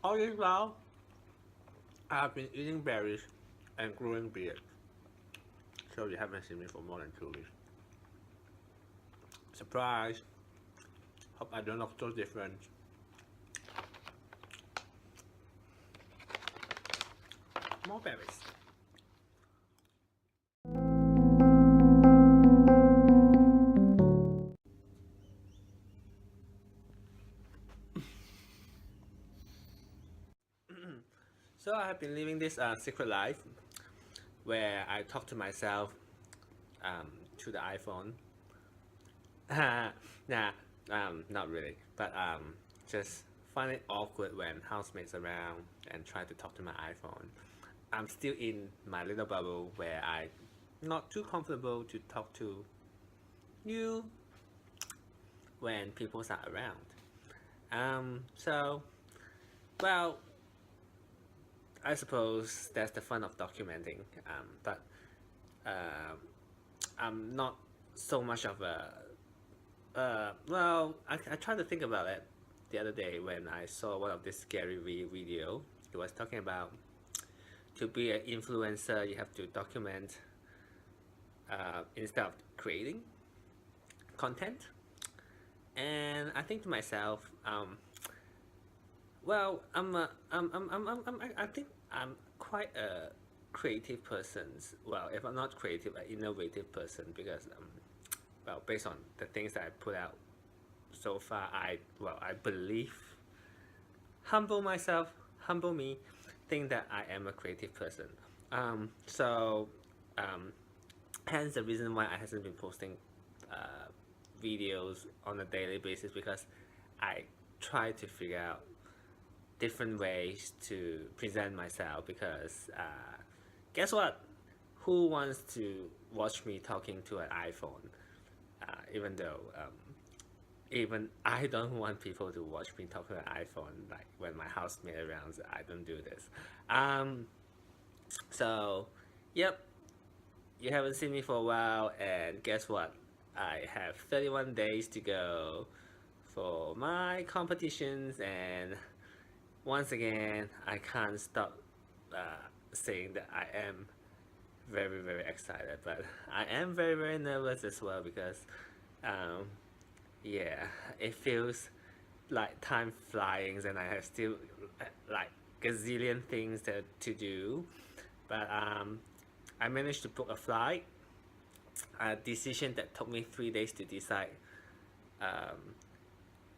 All this while, I have been eating berries and growing beard, so you haven't seen me for more than 2 weeks. Surprise! Hope I don't look so different. More berries. So I have been living this secret life where I talk to myself to the iPhone. Nah, not really, but just find it awkward when housemates around and try to talk to my iPhone. I'm still in my little bubble where I not too comfortable to talk to you when people are around. So well, I suppose that's the fun of documenting. But uh, I'm not so much of a I tried to think about it the other day when I saw one of this scary video. It was talking about to be an influencer, you have to document instead of creating content. And I think to myself, well, I think I'm quite a creative person. Well, if I'm not creative, an innovative person because well, based on the things that I put out so far, I believe, humble myself, humble me, think that I am a creative person. So hence the reason why I hasn't been posting videos on a daily basis because I try to figure out different ways to present myself because guess what? Who wants to watch me talking to an iPhone? Even though even I don't want people to watch me talk to an iPhone like when my housemate around, I don't do this. Um, so, yep, you haven't seen me for a while, and guess what? I have 31 days to go for my competitions, and once again, I can't stop saying that I am very, very excited, but I am very, very nervous as well because, um, yeah, it feels like time flying, and I have still like gazillion things to do. But I managed to book a flight, a decision that took me 3 days to decide. Um,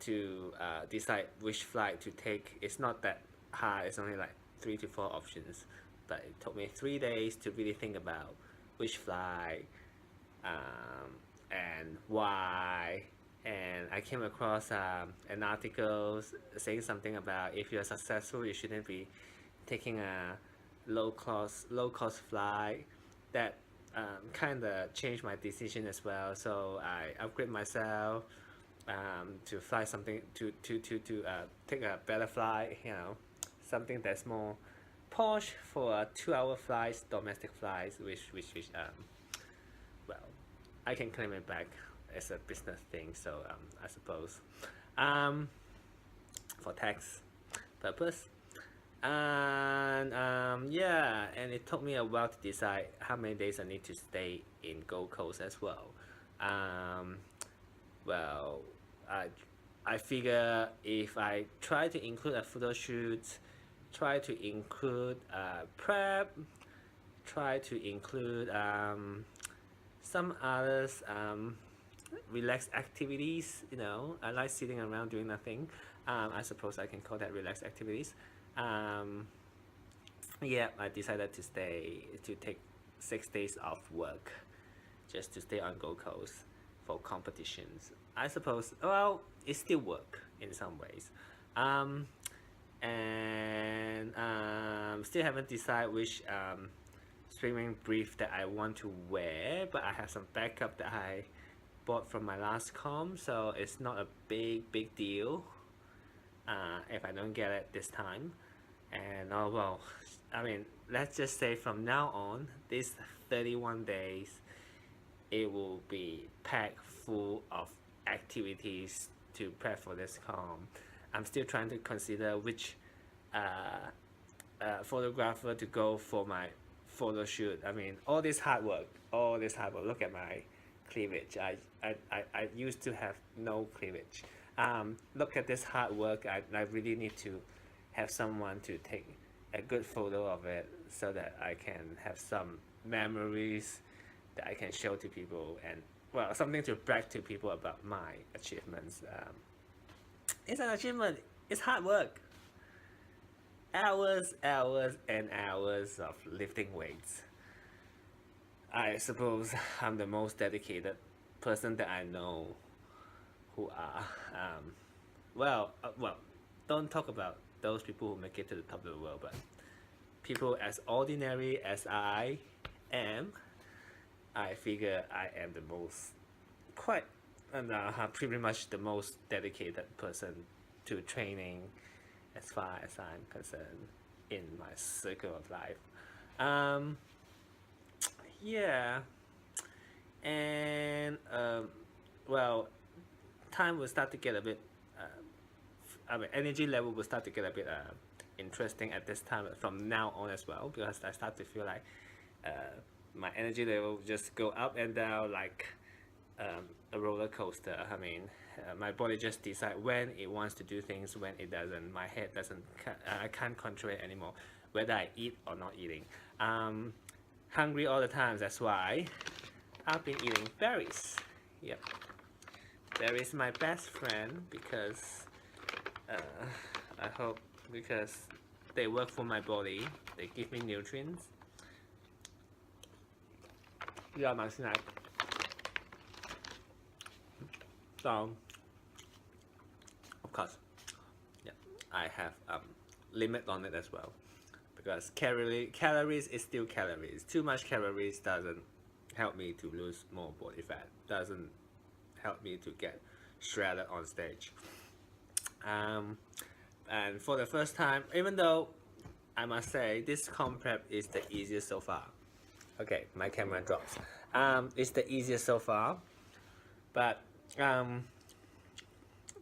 to decide which flight to take. It's not that hard. It's only like 3 to 4 options, but it took me 3 days to really think about which flight and why. And I came across an article saying something about if you're successful, you shouldn't be taking a low cost flight. That kind of changed my decision as well. So I upgrade myself to fly something to take a better flight. Something that's more posh for a 2 hour flights, domestic flights, which well, I can claim it back as a business thing. So I suppose um, for tax purpose. And yeah, and it took me a while to decide how many days I need to stay in Gold Coast as well. Um, well, I I figure if I try to include a photo shoot, try to include prep, try to include some others relaxed activities. I like sitting around doing nothing. I suppose I can call that relaxed activities. Um, yeah, I decided to take 6 days off work just to stay on Gold Coast for competitions. I suppose, well, it still work in some ways. Um, and still haven't decided which swimming brief that I want to wear, but I have some backup that I bought from my last com, so it's not a big deal if I don't get it this time. And oh well, I mean, let's just say from now on, these 31 days, it will be packed full of activities to prep for this com. I'm still trying to consider which photographer to go for my photo shoot. I mean, all this hard work, all this hard work. Look at my cleavage. I used to have no cleavage. Look at this hard work. I really need to have someone to take a good photo of it so that I can have some memories that I can show to people, and well, something to brag to people about my achievements. It's an achievement. It's hard work. Hours, hours, and hours of lifting weights. I suppose I'm the most dedicated person that I know who are. Well, don't talk about those people who make it to the top of the world, but people as ordinary as I am, I figure I am the most, quite, and pretty much the most dedicated person to training as far as I'm concerned in my circle of life. Um, yeah, and well, time will start to get a bit. I mean, energy level will start to get a bit interesting at this time from now on as well, because I start to feel like uh, my energy level just go up and down like a roller coaster. I mean, my body just decide when it wants to do things, when it doesn't. My head doesn't. I can't control it anymore, whether I eat or not eating. Hungry all the time. That's why I've been eating berries. Yep, berries my best friend because I hope because they work for my body. They give me nutrients. Yeah, my snack. So, of course, yeah, I have limit on it as well, because calories is still calories. Too much calories doesn't help me to lose more body fat. Doesn't help me to get shredded on stage. And for the first time, even though I must say this comp prep is the easiest so far. Okay, my camera drops. It's the easiest so far, but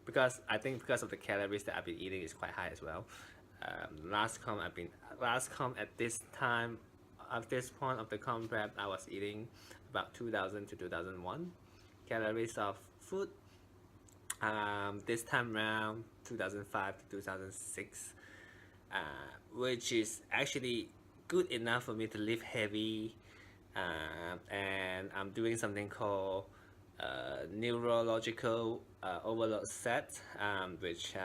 because I think because of the calories that I've been eating is quite high as well. Last comp at this time, at this point of the comp prep, I was eating about 2000 to 2001 calories of food. This time around 2005 to 2006, which is actually good enough for me to lift heavy, and I'm doing something called neurological overload set, which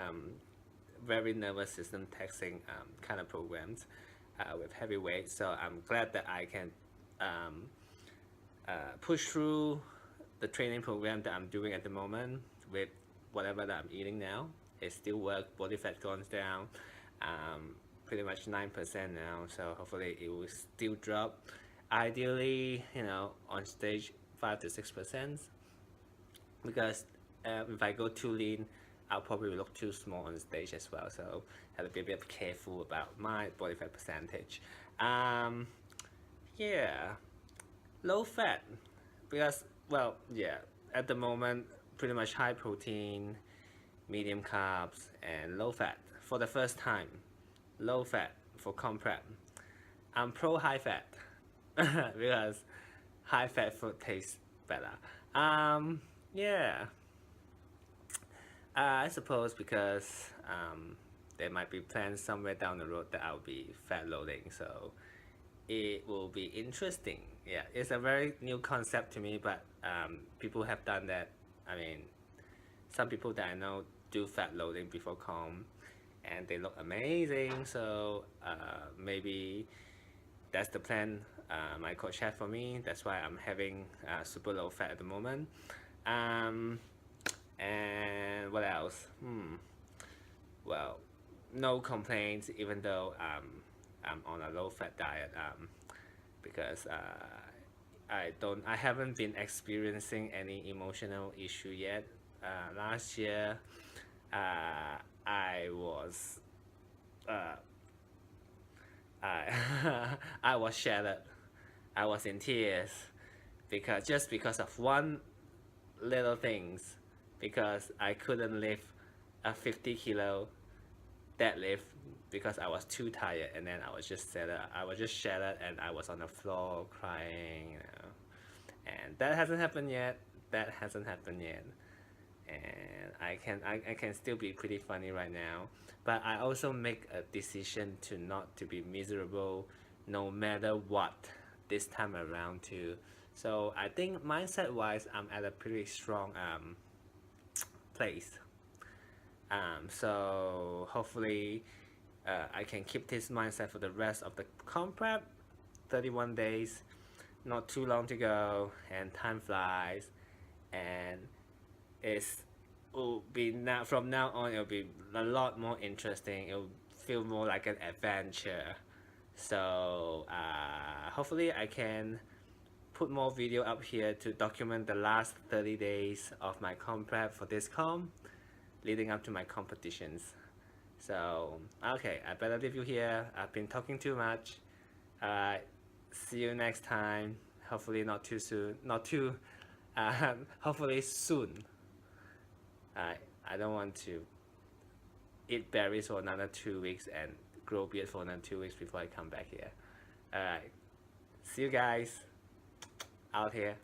very nervous system taxing kind of programs with heavy weight. So I'm glad that I can push through the training program that I'm doing at the moment with whatever that I'm eating now. It still works. Body fat goes down pretty much 9% now, so hopefully it will still drop. Ideally, on stage 5 to 6%, because if I go too lean, I'll probably look too small on the stage as well. So have to be a bit careful about my body fat percentage. Yeah, low fat, because at the moment pretty much high protein, medium carbs, and low fat for the first time. Low fat for comp prep. I'm pro high fat because high fat food tastes better. Yeah. I suppose because there might be plans somewhere down the road that I'll be fat loading, so it will be interesting. Yeah, it's a very new concept to me, but people have done that. I mean, some people that I know do fat loading before comp, and they look amazing. So maybe that's the plan my coach had for me. That's why I'm having super low fat at the moment. And what else? Well, no complaints, even though I'm on a low fat diet, because I haven't been experiencing any emotional issue yet. Last year, I was I was shattered. I was in tears because of one little things, because I couldn't lift a 50 kilo deadlift because I was too tired, and then I was just shattered, and I was on the floor crying, you know. And that hasn't happened yet. That hasn't happened yet. And I can still be pretty funny right now. But I also make a decision to not to be miserable no matter what this time around too. So I think mindset wise I'm at a pretty strong place. So hopefully I can keep this mindset for the rest of the comp prep. 31 days, not too long to go, and time flies, and it's will be now from now on it'll be a lot more interesting. It'll feel more like an adventure. So hopefully I can put more video up here to document the last 30 days of my comp prep for this comp leading up to my competitions. So okay, I better leave you here. I've been talking too much. See you next time. Hopefully not too soon. Not too. Hopefully soon. I don't want to eat berries for another 2 weeks and grow beard for another 2 weeks before I come back here. Alright. See you guys out here.